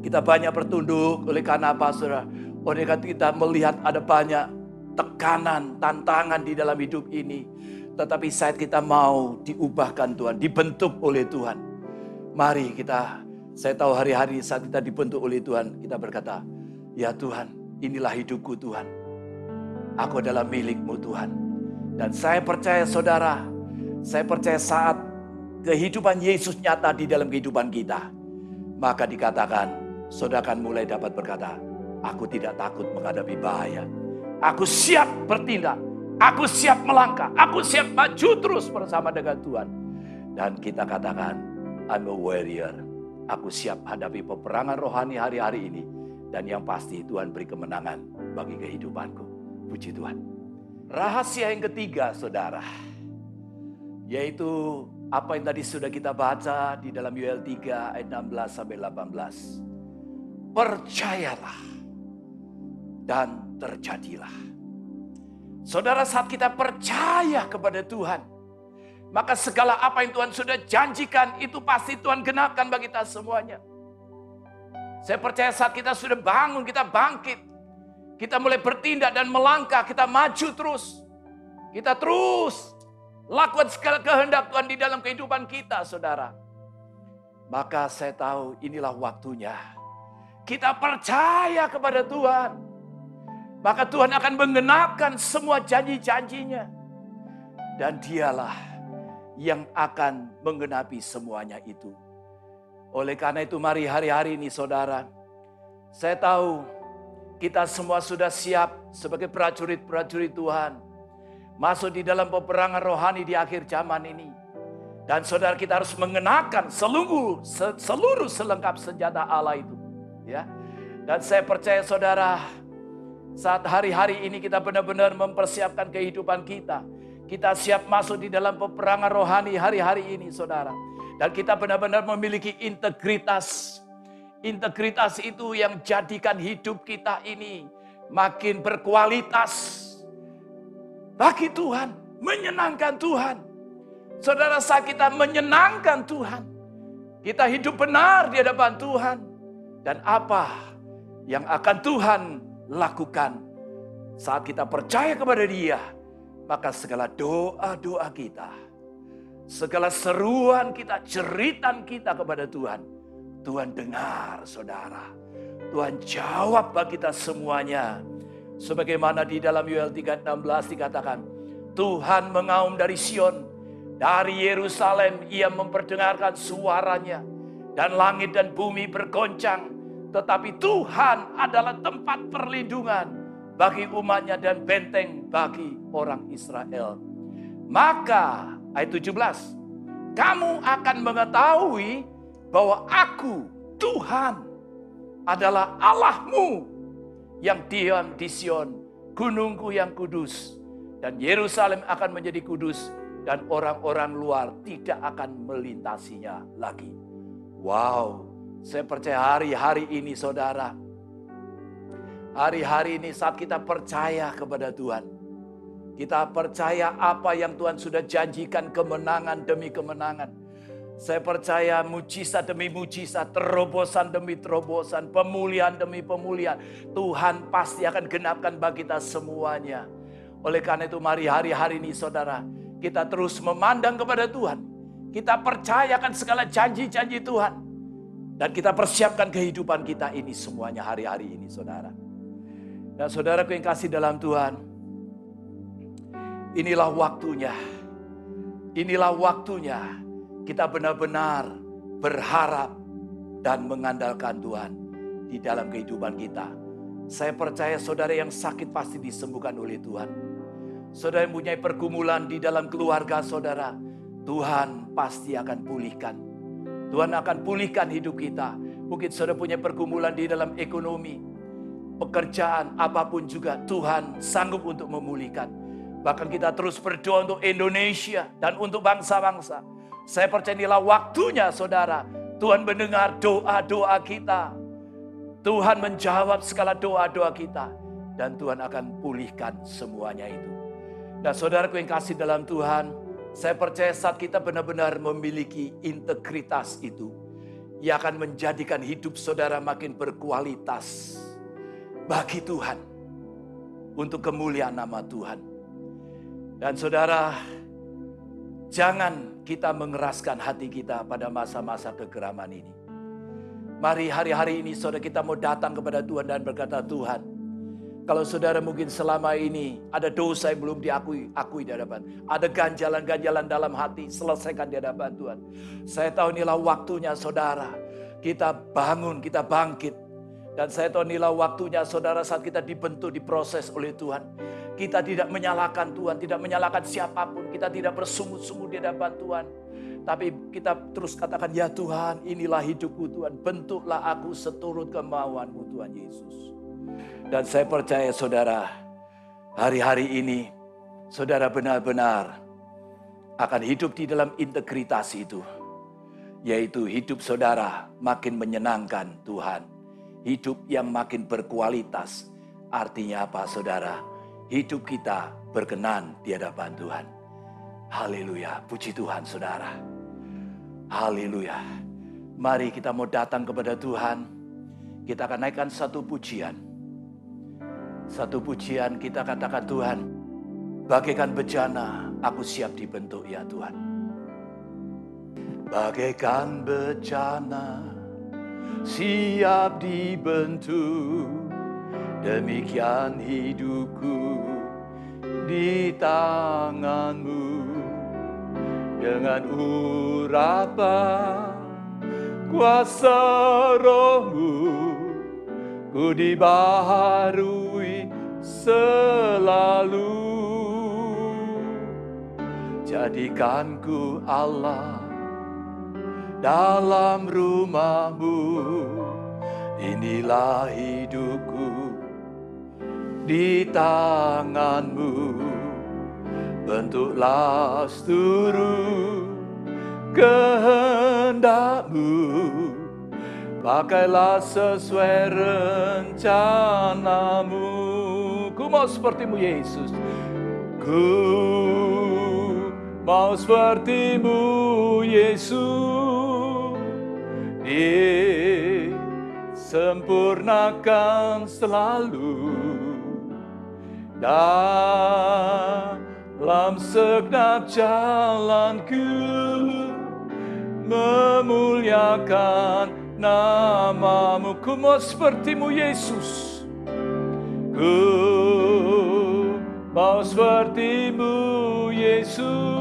Speaker 5: Kita banyak bertunduk oleh karena apa saudara? Oleh karena kita melihat ada banyak tekanan, tantangan di dalam hidup ini. Tetapi saat kita mau diubahkan Tuhan, dibentuk oleh Tuhan. Mari saya tahu hari-hari saat kita dibentuk oleh Tuhan, kita berkata, ya Tuhan, inilah hidupku Tuhan. Aku adalah milik-Mu Tuhan. Dan saya percaya saudara, saya percaya saat kehidupan Yesus nyata di dalam kehidupan kita, maka dikatakan, saudara akan mulai dapat berkata, aku tidak takut menghadapi bahaya. Aku siap bertindak, aku siap melangkah, aku siap maju terus bersama dengan Tuhan. Dan kita katakan, I'm a warrior. Aku siap hadapi peperangan rohani hari-hari ini. Dan yang pasti Tuhan beri kemenangan bagi kehidupanku. Puji Tuhan. Rahasia yang ketiga saudara, yaitu apa yang tadi sudah kita baca di dalam Yoel 3 ayat 16 sampai 18. Percayalah dan terjadilah. Saudara, saat kita percaya kepada Tuhan, maka segala apa yang Tuhan sudah janjikan itu pasti Tuhan genapkan bagi kita semuanya. Saya percaya saat kita sudah bangun, kita bangkit, kita mulai bertindak dan melangkah, kita maju terus. Kita terus lakukan segala kehendak Tuhan di dalam kehidupan kita, saudara. Maka saya tahu inilah waktunya. Kita percaya kepada Tuhan. Maka Tuhan akan menggenapkan semua janji-janjinya. Dan dialah yang akan menggenapi semuanya itu. Oleh karena itu mari hari-hari ini saudara. Saya tahu kita semua sudah siap sebagai prajurit-prajurit Tuhan. Masuk di dalam peperangan rohani di akhir zaman ini. Dan saudara, kita harus mengenakan seluruh selengkap senjata Allah itu. Ya. Dan saya percaya saudara, saat hari-hari ini kita benar-benar mempersiapkan kehidupan kita. Kita siap masuk di dalam peperangan rohani hari-hari ini saudara. Dan kita benar-benar memiliki integritas. Integritas itu yang jadikan hidup kita ini makin berkualitas. Bagi Tuhan, menyenangkan Tuhan. Saudara, saat kita menyenangkan Tuhan, kita hidup benar di hadapan Tuhan. Dan apa yang akan Tuhan lakukan saat kita percaya kepada Dia, maka segala doa-doa kita, segala seruan kita, jeritan kita kepada Tuhan, Tuhan dengar saudara. Tuhan jawab bagi kita semuanya. Sebagaimana di dalam Yoel 3:16 dikatakan, Tuhan mengaum dari Sion, dari Yerusalem ia memperdengarkan suaranya, dan langit dan bumi bergoncang. Tetapi Tuhan adalah tempat perlindungan bagi umatnya dan benteng bagi orang Israel. Maka ayat 17, kamu akan mengetahui bahwa aku Tuhan adalah Allahmu yang diam di Sion, gunungku yang kudus. Dan Yerusalem akan menjadi kudus dan orang-orang luar tidak akan melintasinya lagi. Wow, saya percaya hari-hari ini saudara, hari-hari ini saat kita percaya kepada Tuhan, kita percaya apa yang Tuhan sudah janjikan, kemenangan demi kemenangan. Saya percaya mujizat demi mujizat, terobosan demi terobosan, pemulihan demi pemulihan, Tuhan pasti akan genapkan bagi kita semuanya. Oleh karena itu mari hari-hari ini saudara, kita terus memandang kepada Tuhan. Kita percayakan segala janji-janji Tuhan. Dan kita persiapkan kehidupan kita ini semuanya hari-hari ini saudara. Dan saudaraku yang kasih dalam Tuhan, inilah waktunya. Inilah waktunya kita benar-benar berharap dan mengandalkan Tuhan di dalam kehidupan kita. Saya percaya saudara yang sakit pasti disembuhkan oleh Tuhan. Saudara yang mempunyai pergumulan di dalam keluarga saudara, Tuhan pasti akan pulihkan. Tuhan akan pulihkan hidup kita. Mungkin saudara punya pergumulan di dalam ekonomi, pekerjaan, apapun juga Tuhan sanggup untuk memulihkan. Bahkan kita terus berdoa untuk Indonesia dan untuk bangsa-bangsa. Saya percaya inilah waktunya saudara. Tuhan mendengar doa-doa kita. Tuhan menjawab segala doa-doa kita. Dan Tuhan akan pulihkan semuanya itu. Dan saudaraku yang kasih dalam Tuhan, Saya percaya saat kita benar-benar memiliki integritas itu, ia akan menjadikan hidup saudara makin berkualitas bagi Tuhan, untuk kemuliaan nama Tuhan. Dan saudara, jangan kita mengeraskan hati kita pada masa-masa kegeraman ini. Mari hari-hari ini saudara kita mau datang kepada Tuhan dan berkata, Tuhan, kalau saudara mungkin selama ini ada dosa yang belum akui di hadapan, ada ganjalan-ganjalan dalam hati, selesaikan di hadapan Tuhan. Saya tahu inilah waktunya saudara, kita bangun, kita bangkit. Dan saya tahu inilah waktunya saudara saat kita dibentuk, diproses oleh Tuhan. Kita tidak menyalahkan Tuhan, tidak menyalahkan siapapun, kita tidak bersungut-sungut di hadapan Tuhan. Tapi kita terus katakan, ya Tuhan, inilah hidupku Tuhan, bentuklah aku seturut kemauan-Mu Tuhan Yesus. Dan saya percaya saudara, hari-hari ini saudara benar-benar akan hidup di dalam integritas itu. Yaitu hidup saudara makin menyenangkan Tuhan. Hidup yang makin berkualitas. Artinya apa saudara? Hidup kita berkenan di hadapan Tuhan. Haleluya, puji Tuhan saudara. Haleluya. Mari kita mau datang kepada Tuhan. Kita akan naikkan satu pujian. Satu pujian kita katakan, Tuhan, bagaikan bejana aku siap dibentuk ya Tuhan. Bagaikan bejana siap dibentuk, demikian hidupku di tangan-Mu. Dengan urapan kuasa Roh-Mu, ku dibaharui selalu. Jadikanku Allah dalam rumah-Mu, inilah hidupku di tangan-Mu. Bentuklah seluruh kehendak-Mu, pakailah sesuai rencana-Mu. Ku mau seperti-Mu Yesus. Ku mau seperti-Mu Yesus. Disempurnakan selalu dalam segenap jalanku, memuliakan nama-Mu. Ku mau seperti-Mu Yesus. Ku mau seperti-Mu Yesus.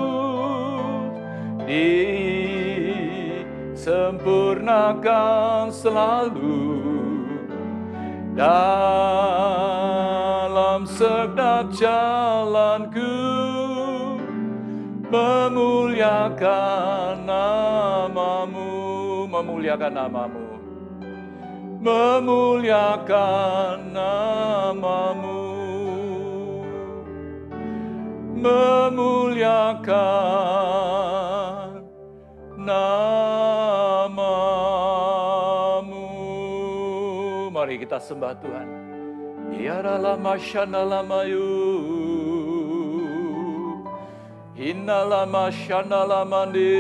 Speaker 5: Disempurnakan selalu dalam segenap jalanku, memuliakan nama-Mu, memuliakan nama-Mu, memuliakan nama-Mu, memuliakan nama-Mu. Mari kita sembah Tuhan. Yarala mashanala mayu, innala mashanala mandi,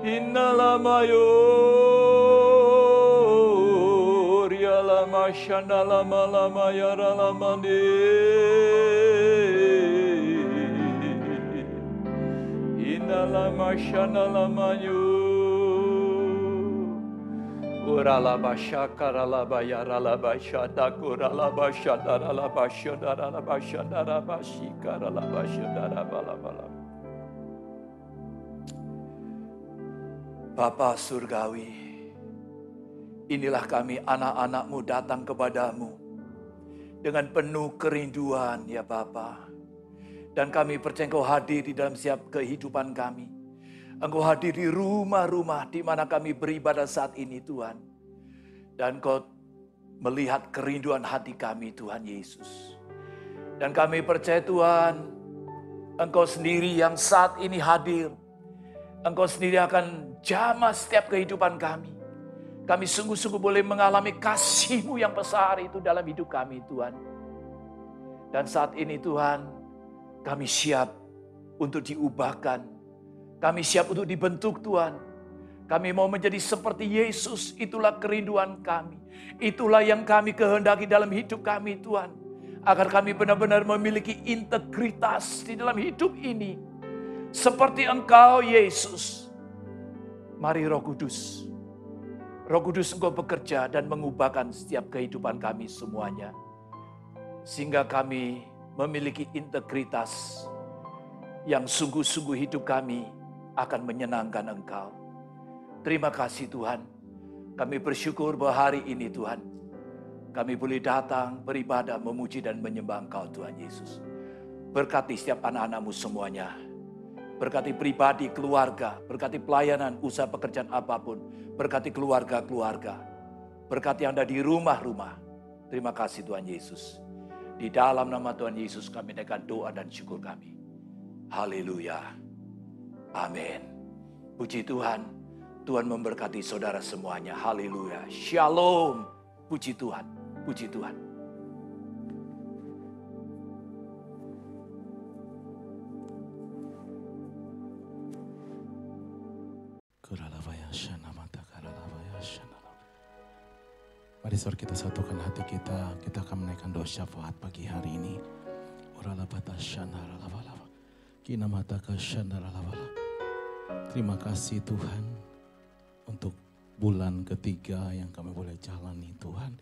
Speaker 5: innala mayu, riala mashanala malama yarala mandi, innala mashanala mayu. Urala bashakara la bayara la bashada kurala bashadara la bashadara la bashadara bashikara la bashadara bala. Bapa Surgawi, inilah kami anak-anak-Mu datang kepadamu dengan penuh kerinduan ya Bapa. Dan kami percaya Engkau hadir di dalam setiap kehidupan kami. Engkau hadir di rumah-rumah di mana kami beribadah saat ini Tuhan. Dan Engkau melihat kerinduan hati kami Tuhan Yesus. Dan kami percaya Tuhan, Engkau sendiri yang saat ini hadir. Engkau sendiri akan jamah setiap kehidupan kami. Kami sungguh-sungguh boleh mengalami kasih-Mu yang besar itu dalam hidup kami Tuhan. Dan saat ini Tuhan, Kami siap untuk diubahkan. Kami siap untuk dibentuk Tuhan. Kami mau menjadi seperti Yesus. Itulah kerinduan kami. Itulah yang kami kehendaki dalam hidup kami Tuhan. Agar kami benar-benar memiliki integritas di dalam hidup ini. Seperti Engkau Yesus. Mari Roh Kudus. Roh Kudus Engkau bekerja dan mengubahkan setiap kehidupan kami semuanya. Sehingga kami memiliki integritas yang sungguh-sungguh hidup kami akan menyenangkan Engkau. Terima kasih Tuhan. Kami bersyukur bahwa hari ini Tuhan, kami boleh datang beribadah, memuji dan menyembah Engkau Tuhan Yesus. Berkati setiap anak-anak-Mu semuanya. Berkati pribadi, keluarga, berkati pelayanan, usaha pekerjaan apapun. Berkati keluarga-keluarga. Berkati yang ada di rumah-rumah. Terima kasih Tuhan Yesus. Di dalam nama Tuhan Yesus kami naikkan doa dan syukur kami. Haleluya. Amin. Puji Tuhan. Tuhan memberkati saudara semuanya. Haleluya. Shalom. Puji Tuhan. Puji Tuhan.
Speaker 6: Mari saudara kita satukan hati kita. Kita akan menaikkan doa syafaat pagi hari ini. Terima kasih Tuhan untuk bulan ketiga yang kami boleh jalani Tuhan.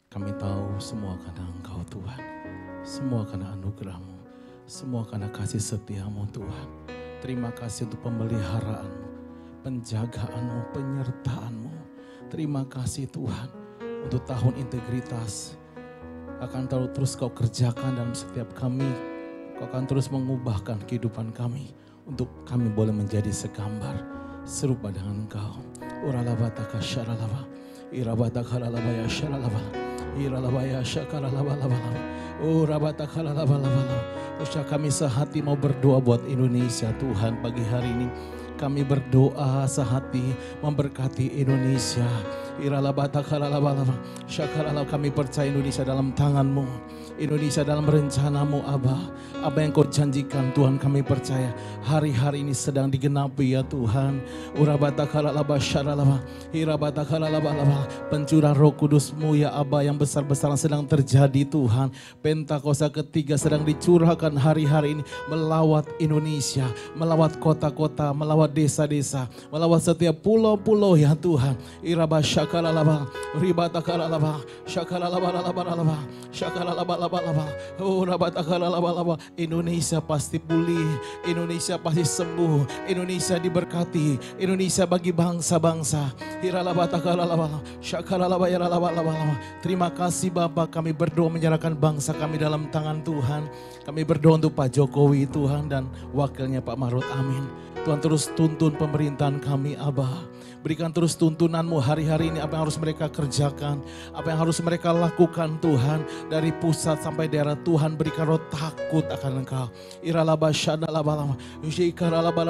Speaker 6: Kami tahu semua karena Engkau Tuhan. Semua karena anugerah-Mu. Semua karena kasih setia-Mu Tuhan. Terima kasih untuk pemeliharaanmu, penjagaan-Mu, penyertaan-Mu. Terima kasih Tuhan untuk tahun integritas. Akan terus Kau kerjakan dalam setiap kami. Kau akan terus mengubahkan kehidupan kami. Untuk kami boleh menjadi segambar serupa dengan Engkau. Uralabataka syaralaba. Irabataka lalabaya syaralaba. Iralabaya syakaralaba. Urabataka lalaba. Usah kami sehati mau berdoa buat Indonesia Tuhan pagi hari ini. Kami berdoa sehati memberkati Indonesia. Kami percaya Indonesia dalam tangan-Mu. Indonesia dalam rencana-Mu Abah. Apa yang Kau janjikan Tuhan kami percaya. Hari-hari ini sedang digenapi ya Tuhan. Pencurah Roh Kudus-Mu ya Abah yang besar-besaran sedang terjadi Tuhan. Pentakosta ketiga sedang dicurahkan hari-hari ini. Melawat Indonesia. Melawat kota-kota. Melawat desa-desa. Melawat setiap pulau-pulau ya Tuhan. Syakaralaba, ribatakaralaba, syakaralaba, syakaralaba, oh rabatakaralaba. Indonesia pasti pulih, Indonesia pasti sembuh, Indonesia diberkati, Indonesia bagi bangsa-bangsa. Hiralabatakaralaba, syakaralaba, yaralaba. Terima kasih Bapa, kami berdoa menyerahkan bangsa kami dalam tangan Tuhan. Kami berdoa untuk Pak Jokowi Tuhan dan wakilnya Pak Marut, amin. Tuhan terus tuntun pemerintahan kami Abah. Berikan terus tuntunan-Mu hari-hari ini apa yang harus mereka kerjakan. Apa yang harus mereka lakukan Tuhan. Dari pusat sampai daerah Tuhan berikan roh takut akan Engkau. Iralaba syadalaba, syikaralaba,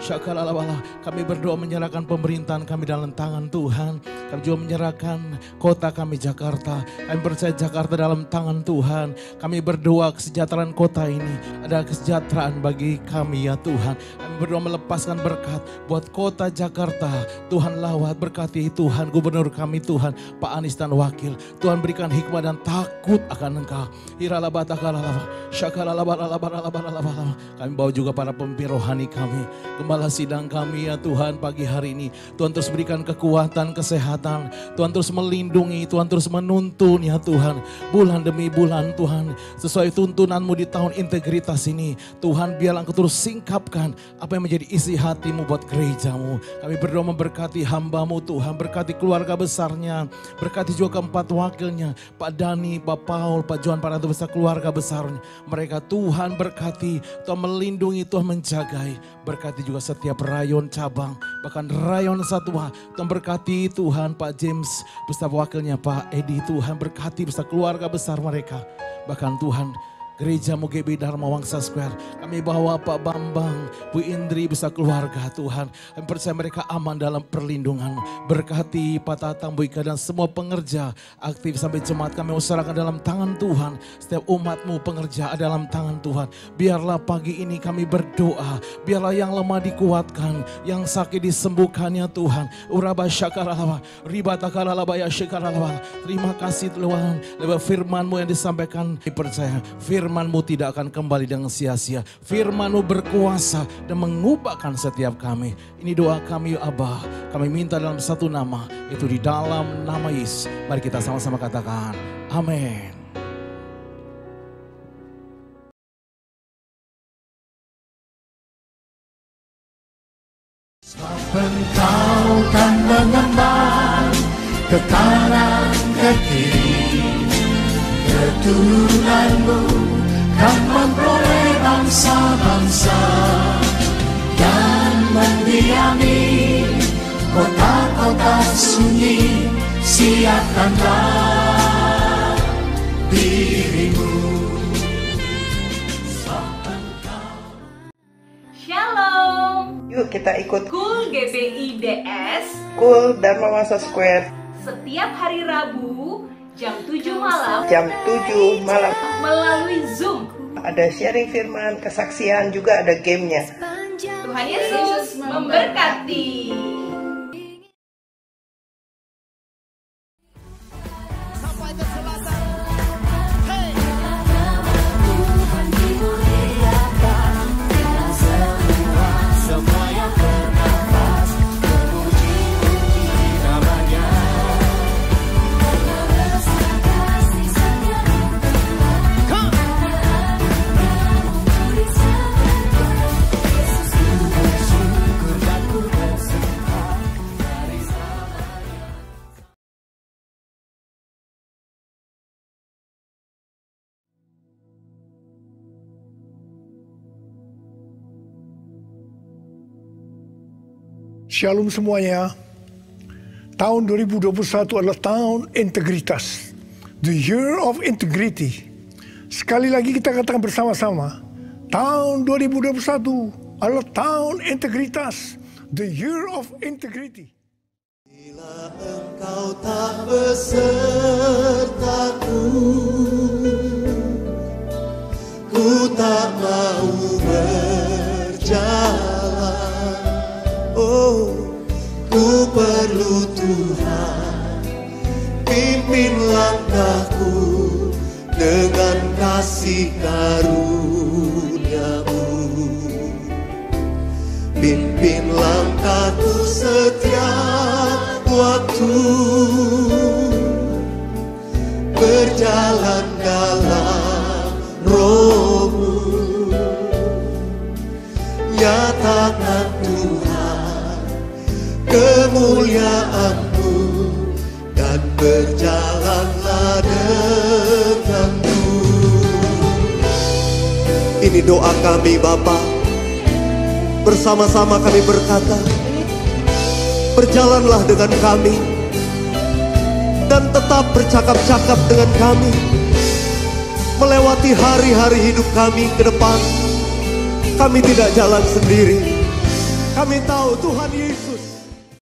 Speaker 6: syakaralaba. Kami berdoa menyerahkan pemerintahan kami dalam tangan Tuhan. Kami juga menyerahkan kota kami Jakarta. Kami percaya Jakarta dalam tangan Tuhan. Kami berdoa kesejahteraan kota ini. Ada kesejahteraan bagi kami ya Tuhan. Kami berdoa melepaskan berkat buat kota Jakarta. Tuhan lawat berkati Tuhan gubernur kami Tuhan Pak Anies dan wakil. Tuhan berikan hikmah dan takut akan Engkau. Kami bawa juga para pemimpin rohani kami. Gembala sidang kami ya Tuhan pagi hari ini. Tuhan terus berikan kekuatan, kesehatan. Tuhan terus melindungi, Tuhan terus menuntun ya Tuhan. Bulan demi bulan Tuhan. Sesuai tuntunan-Mu di tahun integritas ini. Tuhan biarlah Engkau terus singkapkan apa yang menjadi isi hati-Mu buat gereja-Mu. Kami berdoa memberkati hamba-Mu Tuhan, berkati keluarga besarnya, berkati juga keempat wakilnya, Pak Dani, Pak Paul, Pak Johan, para ratu besar keluarga besarnya. Mereka Tuhan berkati, Tuhan melindungi, Tuhan menjagai, berkati juga setiap rayon cabang, bahkan rayon satwa. Tuhan berkati Tuhan Pak James, beserta wakilnya Pak Edi, Tuhan berkati beserta keluarga besar mereka. Bahkan Tuhan Gereja MUGB Dharma Wangsa Square. Kami bawa Pak Bambang, Bu Indri, bisa keluarga Tuhan. Kami percaya mereka aman dalam perlindungan. Berkati Pak Tatang, Bu Ika dan semua pengerja aktif sampai jemaat kami usahakan dalam tangan Tuhan. Setiap umatmu pengerja dalam tangan Tuhan. Biarlah pagi ini kami berdoa. Biarlah yang lemah dikuatkan, yang sakit disembuhkannya Tuhan. Uraba syakaralaba, ribatakaralaba ya syakaralaba. Terima kasih Tuhan. Lewat firman-Mu yang disampaikan, dipercaya firman-Mu tidak akan kembali dengan sia-sia. Firman-Mu berkuasa dan mengubahkan setiap kami. Ini doa kami Abah. Kami minta dalam satu nama, itu di dalam nama Yesus. Mari kita sama-sama katakan, amin.
Speaker 7: Engkau kan mengembang ke kanan ke kiri, keturunanmu kan memperoleh bangsa-bangsa dan mendiami kota-kota sunyi. Siapkanlah dirimu.
Speaker 8: Shalom.
Speaker 9: Yuk kita ikut
Speaker 8: Cool GBIDS
Speaker 9: Cool Dharma Wangsa Square
Speaker 8: setiap hari Rabu jam 7 malam melalui Zoom.
Speaker 9: Ada sharing firman, kesaksian, juga ada gamenya.
Speaker 8: Tuhan Yesus memberkati.
Speaker 10: Shalom semuanya. Tahun 2021 adalah tahun integritas. The Year of Integrity. Sekali lagi kita katakan bersama-sama. Tahun 2021 adalah tahun integritas. The Year of Integrity.
Speaker 7: Bila engkau tak besertaku, ku tak mau berjalan. Oh, ku perlu Tuhan, pimpin langkahku dengan kasih karunia-Mu. Pimpin langkahku setiap waktu, berjalan dalam Roh-Mu. Nyatakan Tuhan kemuliaan-Mu dan berjalanlah denganmu. Ini doa kami Bapa. Bersama-sama kami berkata, berjalanlah dengan kami dan tetap bercakap-cakap dengan kami melewati hari-hari hidup kami ke depan. Kami tidak jalan sendiri. Kami tahu Tuhan Yesus